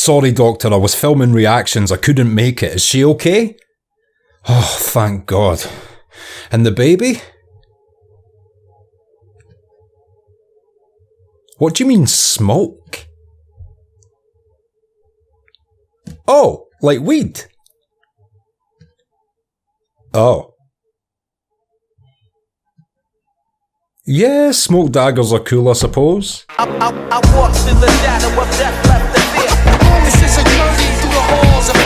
Sorry, Doctor, I was filming reactions. I couldn't make it. Is she okay? Oh, thank God. And the baby? What do you mean, smoke? Oh, like weed? Oh. Yeah, smoke daggers are cool, I suppose. I walked through the shadow of death, left the fear. This is a journey through the halls of hell.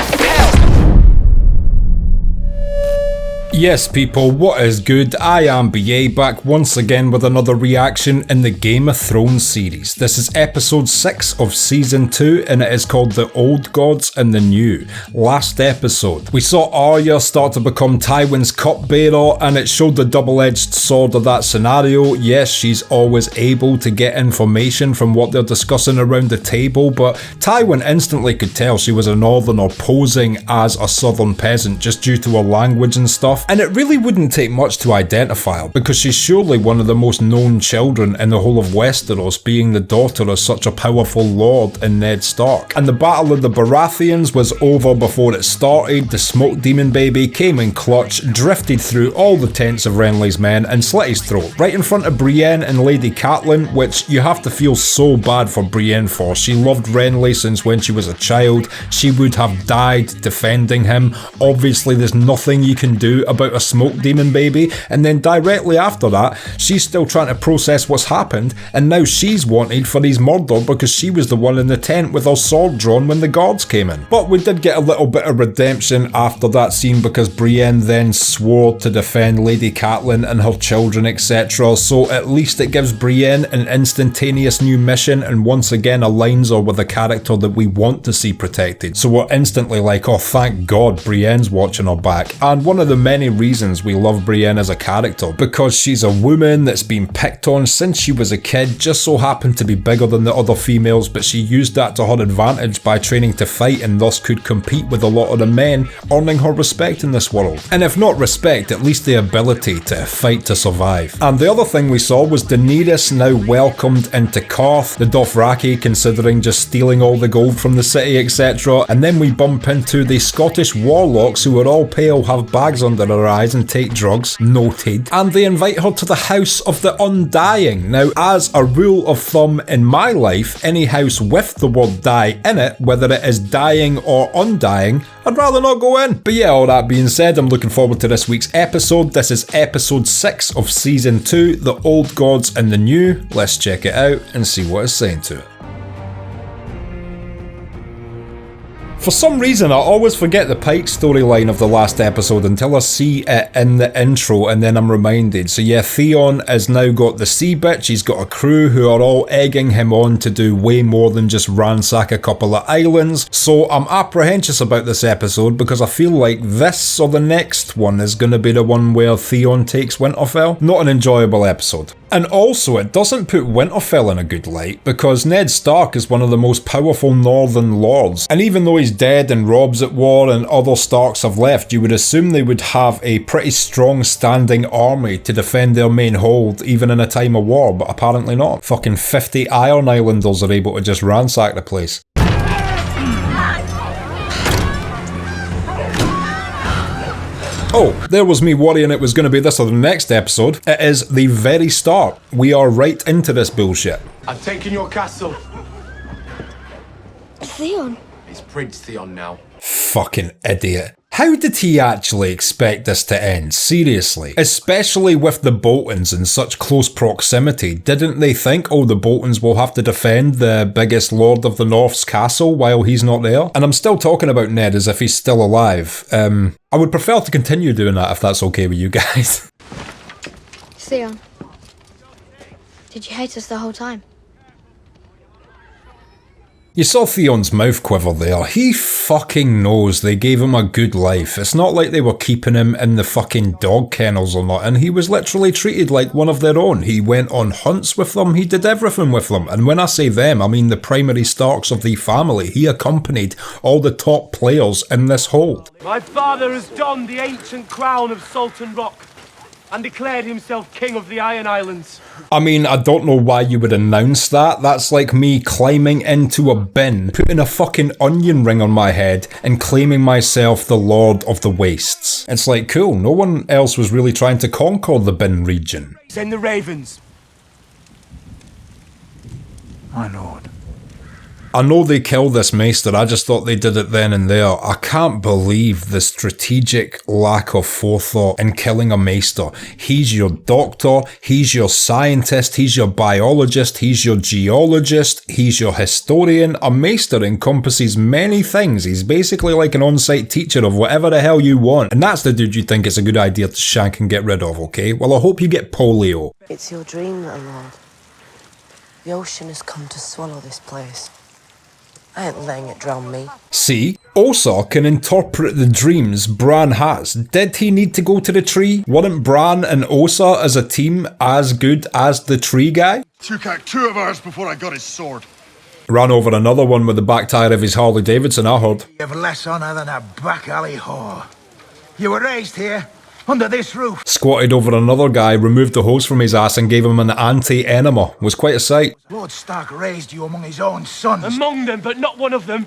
Yes, people, what is good? I am BA, back once again with another reaction in the Game of Thrones series. This is episode 6 of season 2 and it is called The Old Gods and the New. Last episode, we saw Arya start to become Tywin's cupbearer and it showed the double-edged sword of that scenario. Yes, she's always able to get information from what they're discussing around the table, but Tywin instantly could tell she was a northerner posing as a southern peasant just due to her language and stuff. And it really wouldn't take much to identify her, because she's surely one of the most known children in the whole of Westeros, being the daughter of such a powerful lord in Ned Stark. And the Battle of the Baratheons was over before it started. The smoke demon baby came in clutch, drifted through all the tents of Renly's men and slit his throat, right in front of Brienne and Lady Catelyn, which you have to feel so bad for Brienne for. She loved Renly since when she was a child. She would have died defending him. Obviously there's nothing you can do about a smoke demon baby, and then directly after that she's still trying to process what's happened, and now she's wanted for his murder because she was the one in the tent with her sword drawn when the guards came in. But we did get a little bit of redemption after that scene, because Brienne then swore to defend Lady Catelyn and her children, etc. So at least it gives Brienne an instantaneous new mission, and once again aligns her with a character that we want to see protected. So we're instantly like, oh thank God Brienne's watching her back. And one of the many reasons we love Brienne as a character, because she's a woman that's been picked on since she was a kid, just so happened to be bigger than the other females, but she used that to her advantage by training to fight and thus could compete with a lot of the men, earning her respect in this world. And if not respect, at least the ability to fight to survive. And the other thing we saw was Daenerys now welcomed into Karth, the Dothraki considering just stealing all the gold from the city, etc. And then we bump into the Scottish warlocks who are all pale, have bags under their eyes and take drugs, noted, and they invite her to the House of the Undying. Now, as a rule of thumb in my life, any house with the word die in it, whether it is dying or undying, I'd rather not go in. But yeah, all that being said, I'm looking forward to this week's episode. This is episode 6 of season 2, The Old Gods and the New. Let's check it out and see what it's saying to it. For some reason, I always forget the Pike storyline of the last episode until I see it in the intro, and then I'm reminded. So yeah, Theon has now got the sea bitch, he's got a crew who are all egging him on to do way more than just ransack a couple of islands. So I'm apprehensive about this episode, because I feel like this or the next one is going to be the one where Theon takes Winterfell. Not an enjoyable episode. And also, it doesn't put Winterfell in a good light, because Ned Stark is one of the most powerful northern lords, and even though he's dead and Robb's at war and other Starks have left, you would assume they would have a pretty strong standing army to defend their main hold even in a time of war, but apparently not. Fucking 50 Iron Islanders are able to just ransack the place. Oh, there was me worrying it was going to be this or the next episode. It is the very start. We are right into this bullshit. I've taken your castle. Theon. It's Prince Theon now. Fucking idiot. How did he actually expect this to end? Seriously. Especially with the Boltons in such close proximity. Didn't they think, oh, the Boltons will have to defend the biggest Lord of the North's castle while he's not there? And I'm still talking about Ned as if he's still alive. I would prefer to continue doing that if that's okay with you guys. Theon. Did you hate us the whole time? You saw Theon's mouth quiver there. He fucking knows they gave him a good life. It's not like they were keeping him in the fucking dog kennels or nothing. He was literally treated like one of their own. He went on hunts with them. He did everything with them. And when I say them, I mean the primary Starks of the family. He accompanied all the top players in this hold. My father has donned the ancient crown of Sultan Rock. and declared himself king of the Iron Islands. I mean, I don't know why you would announce that. That's like me climbing into a bin, putting a fucking onion ring on my head, and claiming myself the Lord of the Wastes. It's like, cool, no one else was really trying to conquer the bin region. Send the ravens. My lord. I know they killed this maester, I just thought they did it then and there. I can't believe the strategic lack of forethought in killing a maester. He's your doctor, he's your scientist, he's your biologist, he's your geologist, he's your historian. A maester encompasses many things. He's basically like an on-site teacher of whatever the hell you want. And that's the dude you think it's a good idea to shank and get rid of, okay? Well, I hope you get polio. It's your dream, little lord. The ocean has come to swallow this place. I ain't letting it drown me. See? Osa can interpret the dreams Bran has. Did he need to go to the tree? Weren't Bran and Osa as a team as good as the tree guy? Took out 2 of ours before I got his sword. Ran over another one with the back tyre of his Harley Davidson, I heard. You have less honour than a back alley whore. You were raised here, under this roof. Squatted over another guy, removed the hose from his ass and gave him an anti-enema. Was quite a sight. Lord Stark raised you among his own sons. Among them, but not one of them.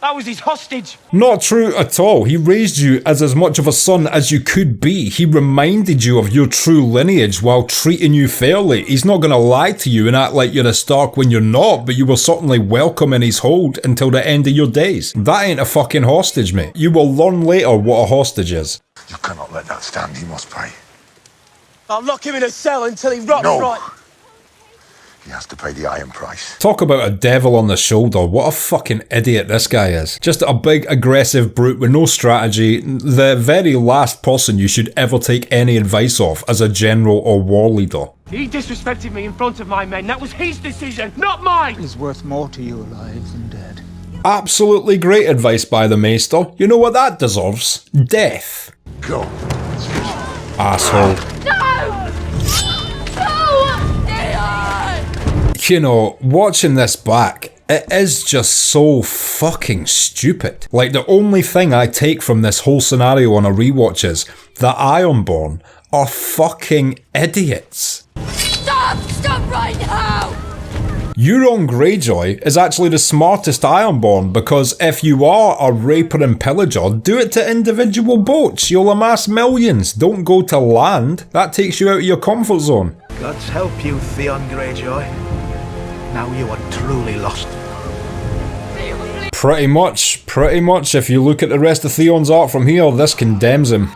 I was his hostage. Not true at all. He raised you as much of a son as you could be. He reminded you of your true lineage while treating you fairly. He's not going to lie to you and act like you're a Stark when you're not, but you were certainly welcome in his hold until the end of your days. That ain't a fucking hostage, mate. You will learn later what a hostage is. You cannot let that stand. He must pay. I'll lock him in a cell until he rots No. right. He has to pay the iron price. Talk about a devil on the shoulder. What a fucking idiot this guy is. Just a big aggressive brute with no strategy. The very last person you should ever take any advice of as a general or war leader. He disrespected me in front of my men. That was his decision, not mine. Is worth more to you alive than dead. Absolutely great advice by the Maester. You know what that deserves? Death. Go. Asshole. No! You know, watching this back, it is just so fucking stupid. Like, the only thing I take from this whole scenario on a rewatch is that Ironborn are fucking idiots. Stop right now! Euron Greyjoy is actually the smartest Ironborn because if you are a raper and pillager, do it to individual boats. You'll amass millions. Don't go to land. That takes you out of your comfort zone. God's help you, Theon Greyjoy. Now you are truly lost. Pretty much. If you look at the rest of Theon's art from here, this condemns him.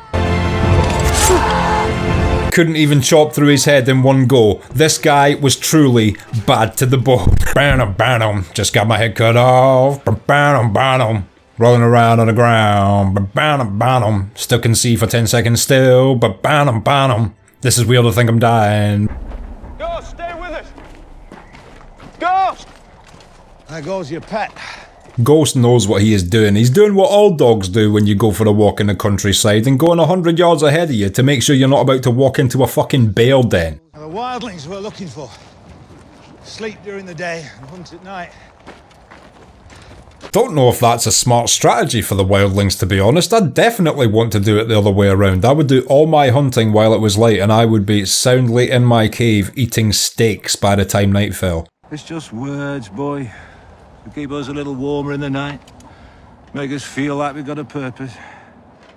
Couldn't even chop through his head in one go. This guy was truly bad to the bone. Bam, just got my head cut off. Bam, rolling around on the ground. Bam, still can see for 10 seconds still. Bam. This is weird, I think I'm dying. Ghost, stay with us. Ghost! There goes your pet. Ghost knows what he is doing. He's doing what all dogs do when you go for a walk in the countryside and going 100 yards ahead of you to make sure you're not about to walk into a fucking bear den. The wildlings we're looking for. Sleep during the day and hunt at night. Don't know if that's a smart strategy for the wildlings, to be honest. I definitely want to do it the other way around. I would do all my hunting while it was light and I would be soundly in my cave eating steaks by the time night fell. It's just words, boy. To keep us a little warmer in the night. Make us feel like we've got a purpose.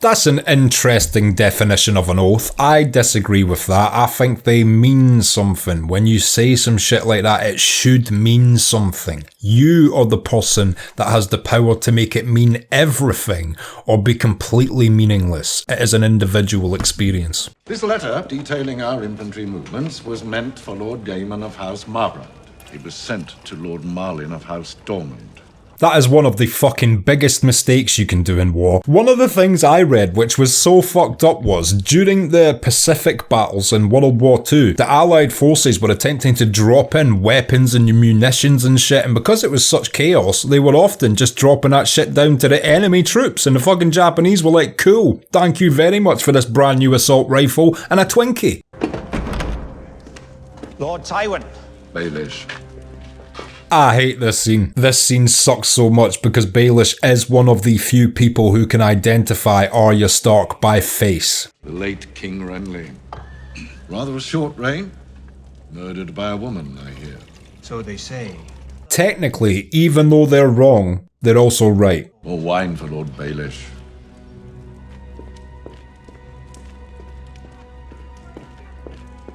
That's an interesting definition of an oath. I disagree with that. I think they mean something. When you say some shit like that, it should mean something. You are the person that has the power to make it mean everything or be completely meaningless. It is an individual experience. This letter, detailing our infantry movements, was meant for Lord Gaiman of House Marbrand. It was sent to Lord Marlin of House Dormund. That is one of the fucking biggest mistakes you can do in war. One of the things I read which was so fucked up was, during the Pacific battles in World War II, the Allied forces were attempting to drop in weapons and munitions and shit, and because it was such chaos, they were often just dropping that shit down to the enemy troops, and the fucking Japanese were like, cool, thank you very much for this brand new assault rifle and a Twinkie. Lord Tywin. Baelish. I hate this scene. This scene sucks so much because Baelish is one of the few people who can identify Arya Stark by face. The late King Renly. Rather a short reign. Murdered by a woman, I hear. So they say. Technically, even though they're wrong, they're also right. More wine for Lord Baelish.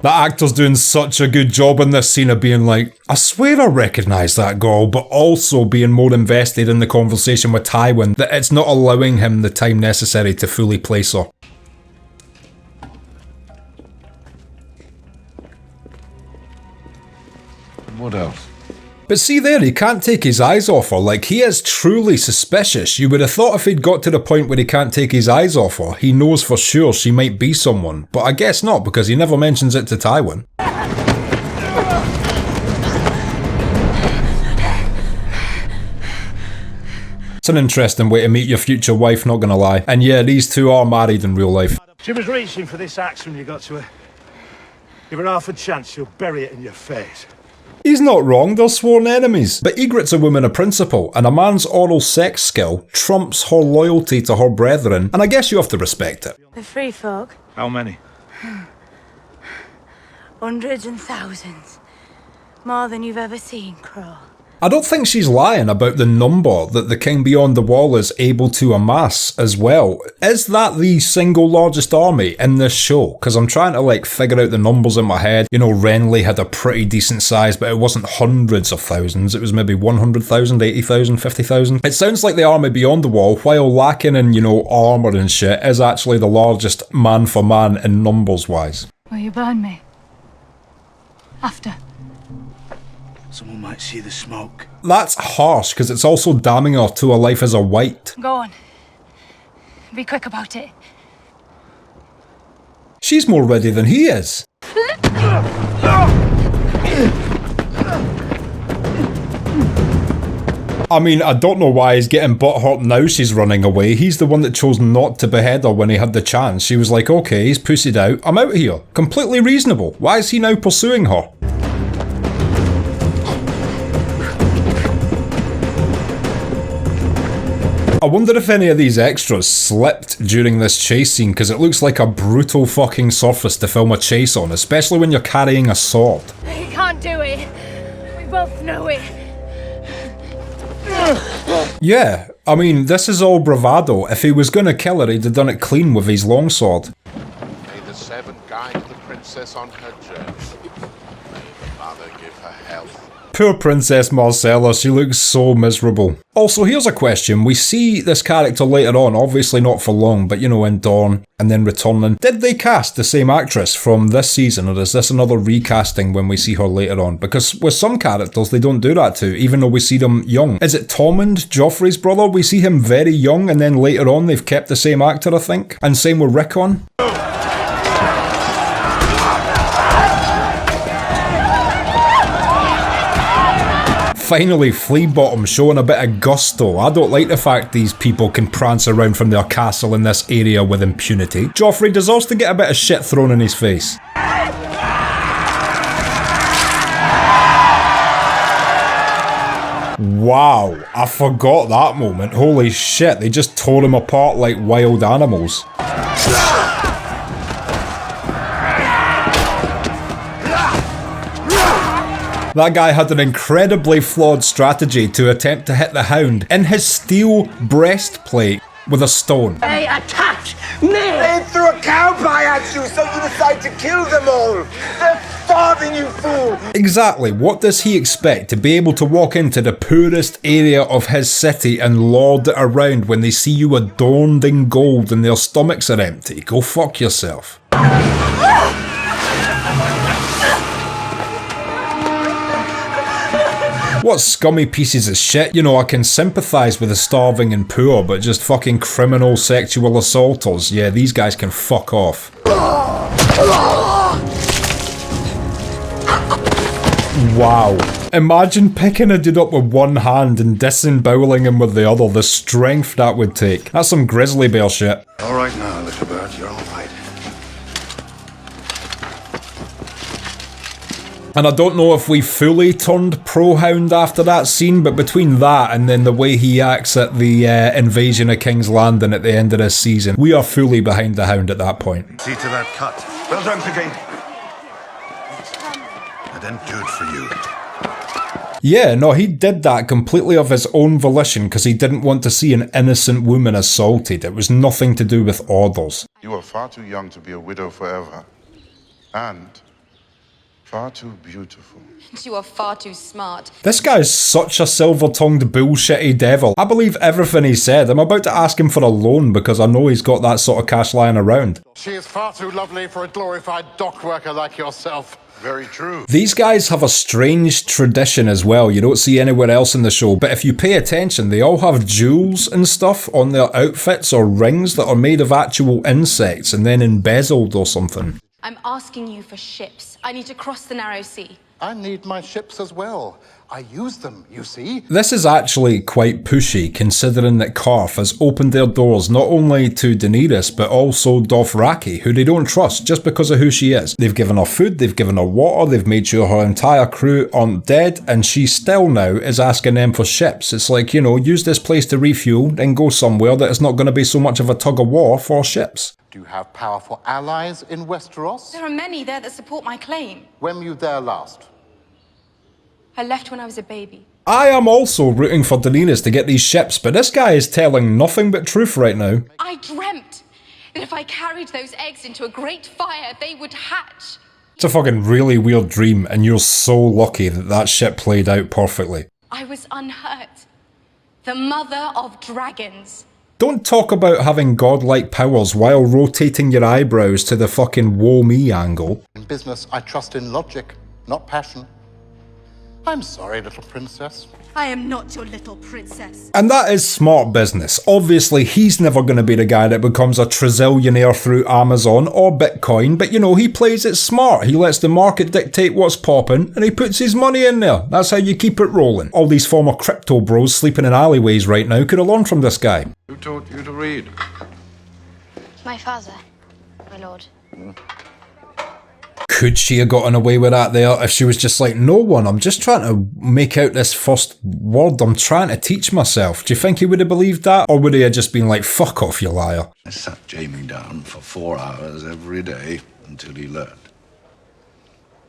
The actor's doing such a good job in this scene of being like, I swear I recognise that girl, but also being more invested in the conversation with Tywin that it's not allowing him the time necessary to fully place her. What else? But see there, he can't take his eyes off her, like he is truly suspicious. You would have thought if he'd got to the point where he can't take his eyes off her, he knows for sure she might be someone. But I guess not, because he never mentions it to Tywin. It's an interesting way to meet your future wife, not gonna lie. And yeah, these two are married in real life. She was reaching for this axe when you got to her. Give her half a chance, she'll bury it in your face. He's not wrong, they're sworn enemies. But Ygritte's a woman of principle, and a man's oral sex skill trumps her loyalty to her brethren, and I guess you have to respect it. The free folk? How many? Hundreds and thousands. More than you've ever seen, Crow. I don't think she's lying about the number that the King Beyond the Wall is able to amass as well. Is that the single largest army in this show? Because I'm trying to like figure out the numbers in my head. You know, Renly had a pretty decent size, but it wasn't hundreds of thousands. It was maybe 100,000, 80,000, 50,000. It sounds like the army Beyond the Wall, while lacking in, you know, armour and shit, is actually the largest man for man in numbers wise. Will you burn me? After? Someone might see the smoke. That's harsh, because it's also damning her to a life as a white. Go on. Be quick about it. She's more ready than he is. I mean, I don't know why he's getting butthurt now she's running away. He's the one that chose not to behead her when he had the chance. She was like, okay, he's pussied out, I'm out here. Completely reasonable. Why is he now pursuing her? I wonder if any of these extras slipped during this chase scene, because it looks like a brutal fucking surface to film a chase on, especially when you're carrying a sword. He can't do it. We both know it. Yeah, I mean, this is all bravado. If he was gonna kill her, he'd have done it clean with his longsword. May the seven guide the princess on her journey. May the Father give her health. Poor Princess Marcella, she looks so miserable. Also, here's a question. We see this character later on, obviously not for long, but you know, in Dawn, and then returning. Did they cast the same actress from this season, or is this another recasting when we see her later on? Because with some characters, they don't do that too, even though we see them young. Is it Tormund, Joffrey's brother? We see him very young, and then later on, they've kept the same actor, I think. And same with Rickon. Finally, Fleabottom showing a bit of gusto. I don't like the fact these people can prance around from their castle in this area with impunity. Joffrey deserves to get a bit of shit thrown in his face. Wow, I forgot that moment. Holy shit, they just tore him apart like wild animals. That guy had an incredibly flawed strategy to attempt to hit the Hound in his steel breastplate with a stone. They attacked me! They threw a cow pie at you, so you decide to kill them all! They're starving, you fool! Exactly, what does he expect? To be able to walk into the poorest area of his city and lord it around when they see you adorned in gold and their stomachs are empty? Go fuck yourself. What scummy pieces of shit. You know, I can sympathise with the starving and poor, but just fucking criminal sexual assaulters, yeah, these guys can fuck off. Wow. Imagine picking a dude up with one hand and disemboweling him with the other, the strength that would take. That's some grizzly bear shit. All right now, little bird, you're all right. And I don't know if we fully turned pro-Hound after that scene, but between that and then the way he acts at the invasion of King's Landing at the end of this season, we are fully behind the Hound at that point. See to that cut. Well done, Pippin. I didn't do it for you. Yeah, no, he did that completely of his own volition because he didn't want to see an innocent woman assaulted. It was nothing to do with orders. You are far too young to be a widow forever. And far too beautiful. You are far too smart. This guy's such a silver-tongued bullshitty devil. I believe everything he said. I'm about to ask him for a loan because I know he's got that sort of cash lying around. She is far too lovely for a glorified dock worker like yourself. Very true. These guys have a strange tradition as well. You don't see anywhere else in the show, but if you pay attention, they all have jewels and stuff on their outfits or rings that are made of actual insects and then embezzled or something. I'm asking you for ships. I need to cross the narrow sea. I need my ships as well. I use them, you see. This is actually quite pushy, considering that Karth has opened their doors not only to Daenerys, but also Dothraki, who they don't trust just because of who she is. They've given her food, they've given her water, they've made sure her entire crew aren't dead, and she still now is asking them for ships. It's like, you know, use this place to refuel, then go somewhere that is not going to be so much of a tug of war for ships. Do you have powerful allies in Westeros? There are many there that support my claim. When were you there last? I left when I was a baby. I am also rooting for Daenerys to get these ships, but this guy is telling nothing but truth right now. I dreamt that if I carried those eggs into a great fire, they would hatch. It's a fucking really weird dream, and you're so lucky that that shit played out perfectly. I was unhurt. The mother of dragons. Don't talk about having godlike powers while rotating your eyebrows to the fucking woe me angle. In business, I trust in logic, not passion. I'm sorry, little princess. I am not your little princess. And that is smart business. Obviously, he's never going to be the guy that becomes a trizillionaire through Amazon or Bitcoin, but you know, he plays it smart. He lets the market dictate what's popping, and he puts his money in there. That's how you keep it rolling. All these former crypto bros sleeping in alleyways right now could have learned from this guy. Who taught you to read? My father, my lord. Could she have gotten away with that there if she was just like, no one, I'm just trying to make out this first word, I'm trying to teach myself. Do you think he would have believed that? Or would he have just been like, fuck off, you liar? I sat Jamie down for 4 hours every day until he learned.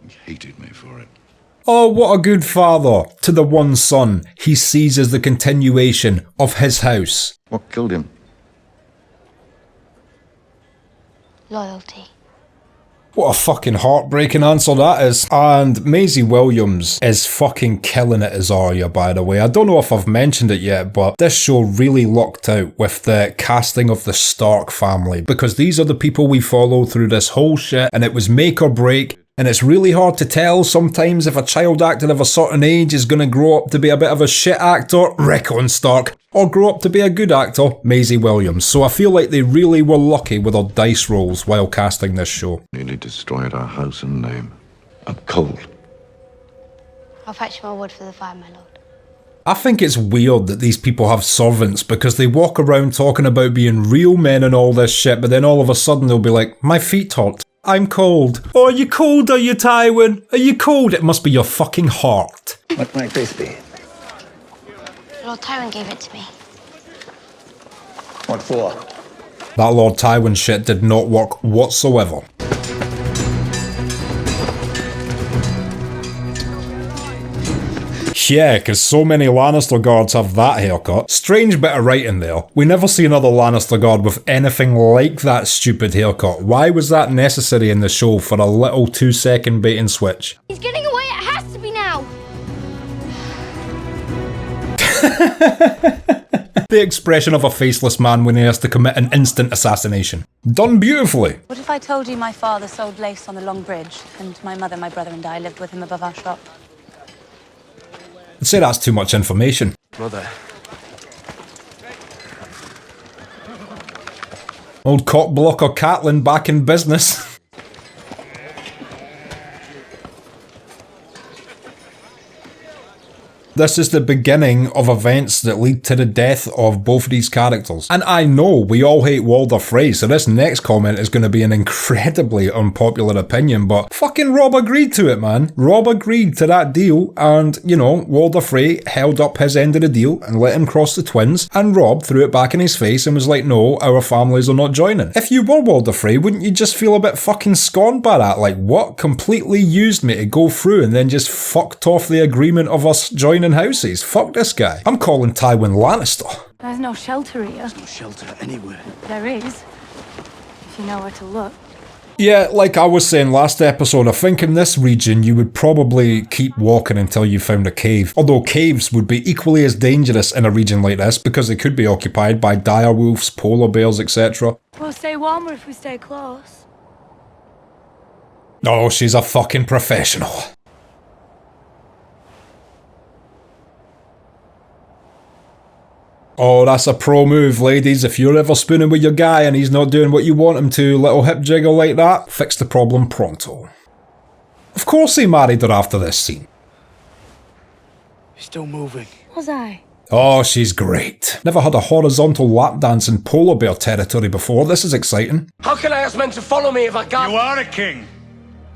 He hated me for it. Oh, what a good father to the one son he sees as the continuation of his house. What killed him? Loyalty. What a fucking heartbreaking answer that is. And Maisie Williams is fucking killing it as Arya, by the way. I don't know if I've mentioned it yet, but this show really lucked out with the casting of the Stark family, because these are the people we follow through this whole shit, and it was make or break. And it's really hard to tell sometimes if a child actor of a certain age is going to grow up to be a bit of a shit actor, Rickon Stark, or grow up to be a good actor, Maisie Williams. So I feel like they really were lucky with their dice rolls while casting this show. Nearly destroyed our house and name. I'm cold. I'll fetch more wood for the fire, my lord. I think it's weird that these people have servants because they walk around talking about being real men and all this shit, but then all of a sudden they'll be like, my feet hurt. I'm cold. Oh, are you cold, are you, Tywin? Are you cold? It must be your fucking heart. What might this be? Lord Tywin gave it to me. What for? That Lord Tywin shit did not work whatsoever. Yeah, because so many Lannister guards have that haircut. Strange bit of writing there. We never see another Lannister guard with anything like that stupid haircut. Why was that necessary in the show for a little 2-second bait and switch? He's getting away, it has to be now! The expression of a faceless man when he has to commit an instant assassination. Done beautifully. What if I told you my father sold lace on the Long Bridge, and my mother, my brother and I lived with him above our shop? I'd say that's too much information. Mother. Old cockblocker Catelyn back in business. This is the beginning of events that lead to the death of both of these characters. And I know we all hate Walder Frey, so this next comment is going to be an incredibly unpopular opinion, but fucking Rob agreed to it, man. Rob agreed to that deal, and, you know, Walder Frey held up his end of the deal and let him cross the twins, and Rob threw it back in his face and was like, no, our families are not joining. If you were Walder Frey, wouldn't you just feel a bit fucking scorned by that? Like, what? Completely used me to go through and then just fucked off the agreement of us joining houses. Fuck this guy. I'm calling Tywin Lannister. There's no shelter here. There's no shelter anywhere. There is, if you know where to look. Yeah, like I was saying last episode, I think in this region you would probably keep walking until you found a cave. Although caves would be equally as dangerous in a region like this because they could be occupied by direwolves, polar bears, etc. We'll stay warmer if we stay close. Oh, she's a fucking professional. Oh, that's a pro move, ladies. If you're ever spooning with your guy and he's not doing what you want him to, little hip jiggle like that, fix the problem pronto. Of course he married her after this scene. He's still moving. Was I? Oh, she's great. Never had a horizontal lap dance in polar bear territory before. This is exciting. How can I ask men to follow me if I can't? You are a king,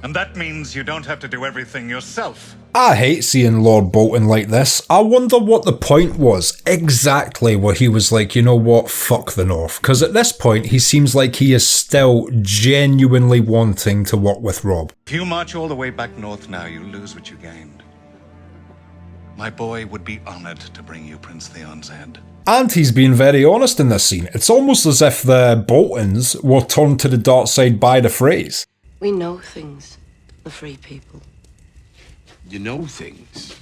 and that means you don't have to do everything yourself. I hate seeing Lord Bolton like this. I wonder what the point was exactly where he was like, you know what, fuck the North. Because at this point, he seems like he is still genuinely wanting to work with Robb. If you march all the way back north now, you lose what you gained. My boy would be honored to bring you Prince Theon's head. And he's being very honest in this scene. It's almost as if the Boltons were turned to the dark side by the phrase. We know things, the free people. You know things.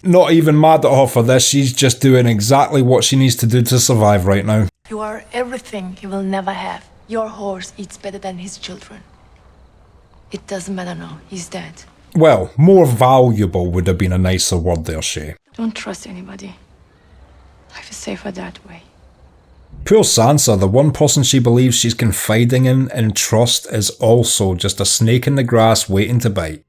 Not even mad at her for this, she's just doing exactly what she needs to do to survive right now. You are everything he will never have. Your horse eats better than his children. It doesn't matter now, he's dead. Well, more valuable would have been a nicer word there, Shay. Don't trust anybody. Life is safer that way. Poor Sansa, the one person she believes she's confiding in and trust is also just a snake in the grass waiting to bite.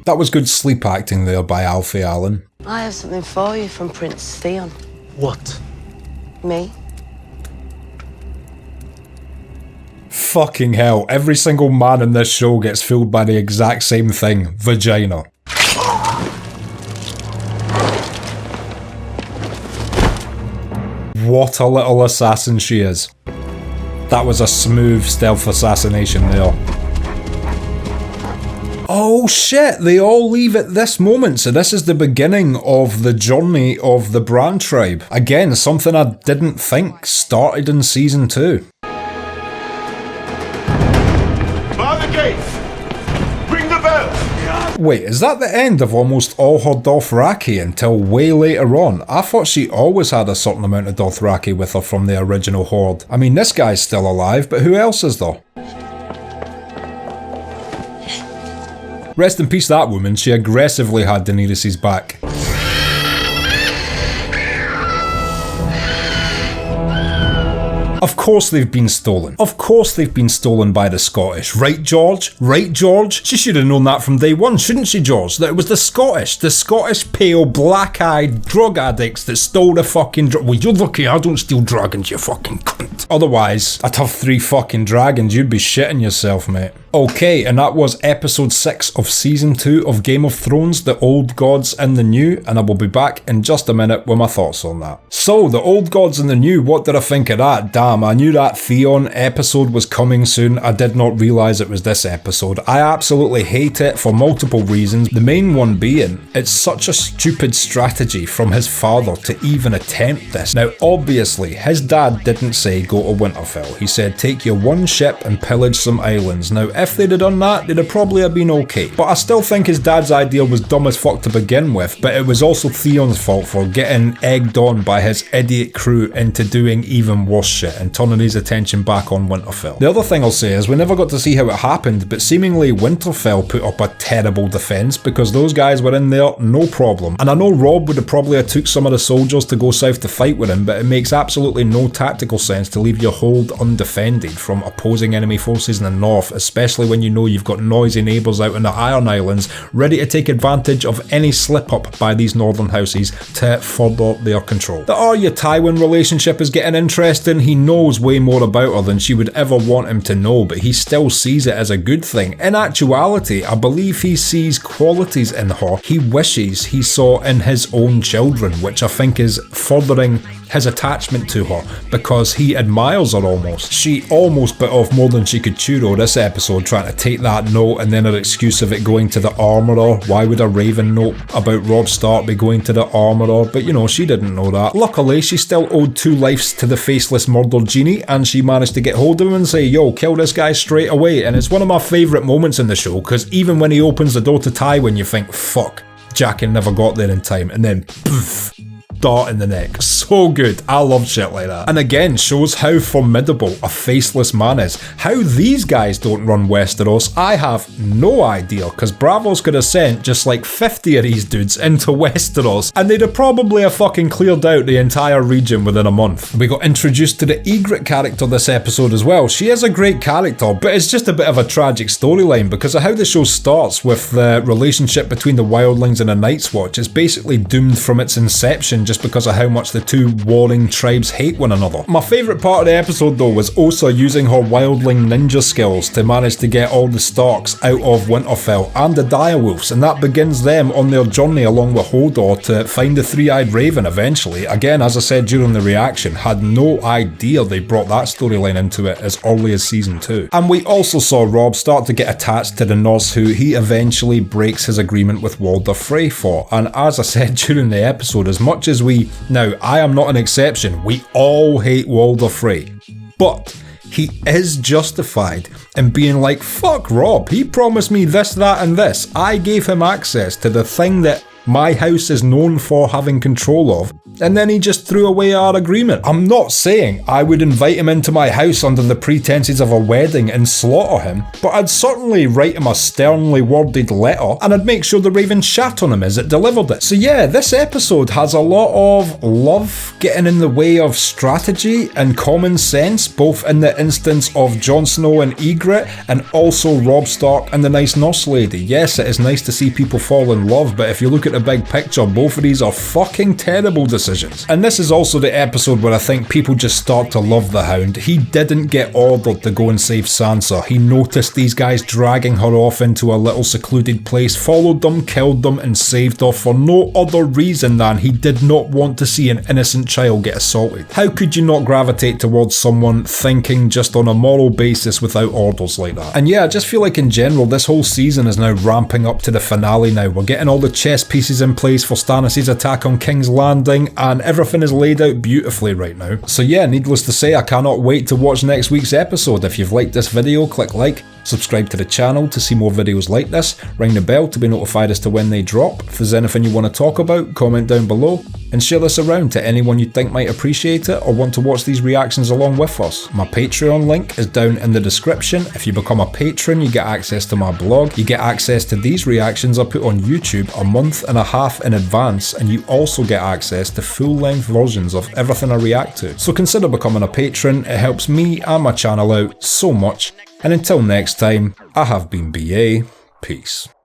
That was good sleep acting there by Alfie Allen. I have something for you from Prince Theon. What? Me? Fucking hell, every single man in this show gets fooled by the exact same thing. Vagina. What a little assassin she is. That was a smooth stealth assassination there. Oh shit, they all leave at this moment, so this is the beginning of the journey of the Bran tribe. Again, something I didn't think started in season 2. Bar the gates! Ring the bell! Wait, is that the end of almost all her Dothraki until way later on? I thought she always had a certain amount of Dothraki with her from the original Horde. I mean, this guy's still alive, but who else is there? Rest in peace that woman, she aggressively had Daenerys' back. Of course they've been stolen. Of course they've been stolen by the Scottish. Right, George? Right, George? She should have known that from day one, shouldn't she, George? That it was the Scottish pale, black-eyed drug addicts that stole the fucking Well, you're lucky I don't steal dragons, you fucking cunt. Otherwise, I'd have 3 fucking dragons, you'd be shitting yourself, mate. Okay, and that was episode 6 of season 2 of Game of Thrones, The Old Gods and the New, and I will be back in just a minute with my thoughts on that. So, The Old Gods and the New, what did I think of that? Damn, I knew that Theon episode was coming soon, I did not realise it was this episode. I absolutely hate it for multiple reasons, the main one being, it's such a stupid strategy from his father to even attempt this. Now, obviously, his dad didn't say go to Winterfell, he said take your one ship and pillage some islands. Now, if they'd have done that, they'd have probably have been okay. But I still think his dad's idea was dumb as fuck to begin with, but it was also Theon's fault for getting egged on by his idiot crew into doing even worse shit and turning his attention back on Winterfell. The other thing I'll say is we never got to see how it happened, but seemingly Winterfell put up a terrible defence because those guys were in there no problem. And I know Robb would have probably have took some of the soldiers to go south to fight with him, but it makes absolutely no tactical sense to leave your hold undefended from opposing enemy forces in the north, especially especially when you know you've got noisy neighbours out in the Iron Islands ready to take advantage of any slip-up by these northern houses to further their control. The Arya Tywin relationship is getting interesting. He knows way more about her than she would ever want him to know, but he still sees it as a good thing. In actuality, I believe he sees qualities in her he wishes he saw in his own children, which I think is furthering his attachment to her because he admires her almost. She almost bit off more than she could chew on this episode, trying to take that note and then her excuse of it going to the armourer. Why would a Raven note about Robb Stark be going to the armourer? But you know, she didn't know that. Luckily, she still owed 2 lives to the faceless murdered genie, and she managed to get hold of him and say, yo, kill this guy straight away. And it's one of my favourite moments in the show, because even when he opens the door to Tywin, you think, fuck, Jaqen never got there in time, and then poof, dart in the neck. So good. I love shit like that. And again, shows how formidable a faceless man is. How these guys don't run Westeros, I have no idea, because Bravos could have sent just like 50 of these dudes into Westeros, and they'd have probably have fucking cleared out the entire region within a month. We got introduced to the Ygritte character this episode as well. She is a great character, but it's just a bit of a tragic storyline because of how the show starts with the relationship between the Wildlings and the Night's Watch. It's basically doomed from its inception just because of how much the two warring tribes hate one another. My favourite part of the episode though was Osa using her wildling ninja skills to manage to get all the Starks out of Winterfell and the direwolves, and that begins them on their journey along with Hodor to find the three-eyed raven eventually. Again, as I said during the reaction, had no idea they brought that storyline into it as early as season 2. And we also saw Robb start to get attached to the Norse, who he eventually breaks his agreement with Walder Frey for. And as I said during the episode, as much as now, I am not an exception, we all hate Walder Frey, but he is justified in being like, fuck Robb, he promised me this, that and this. I gave him access to the thing that my house is known for having control of, and then he just threw away our agreement. I'm not saying I would invite him into my house under the pretenses of a wedding and slaughter him, but I'd certainly write him a sternly worded letter, and I'd make sure the Raven shat on him as it delivered it. So yeah, this episode has a lot of love getting in the way of strategy and common sense, both in the instance of Jon Snow and Ygritte, and also Robb Stark and the nice nurse lady. Yes, it is nice to see people fall in love, but if you look at the big picture, both of these are fucking terrible decisions. And this is also the episode where I think people just start to love the Hound. He didn't get ordered to go and save Sansa. He noticed these guys dragging her off into a little secluded place, followed them, killed them, and saved her for no other reason than he did not want to see an innocent child get assaulted. How could you not gravitate towards someone thinking just on a moral basis without orders like that? And yeah, I just feel like in general, this whole season is now ramping up to the finale now. We're getting all the chess pieces in place for Stannis' attack on King's Landing, and everything is laid out beautifully right now. So yeah, needless to say, I cannot wait to watch next week's episode. If you've liked this video, click like, subscribe to the channel to see more videos like this, ring the bell to be notified as to when they drop. If there's anything you want to talk about, comment down below, and share this around to anyone you think might appreciate it or want to watch these reactions along with us. My Patreon link is down in the description. If you become a patron, you get access to my blog, you get access to these reactions I put on YouTube a month and a half in advance, and you also get access to full-length versions of everything I react to. So consider becoming a patron, it helps me and my channel out so much. And until next time, I have been BA, peace.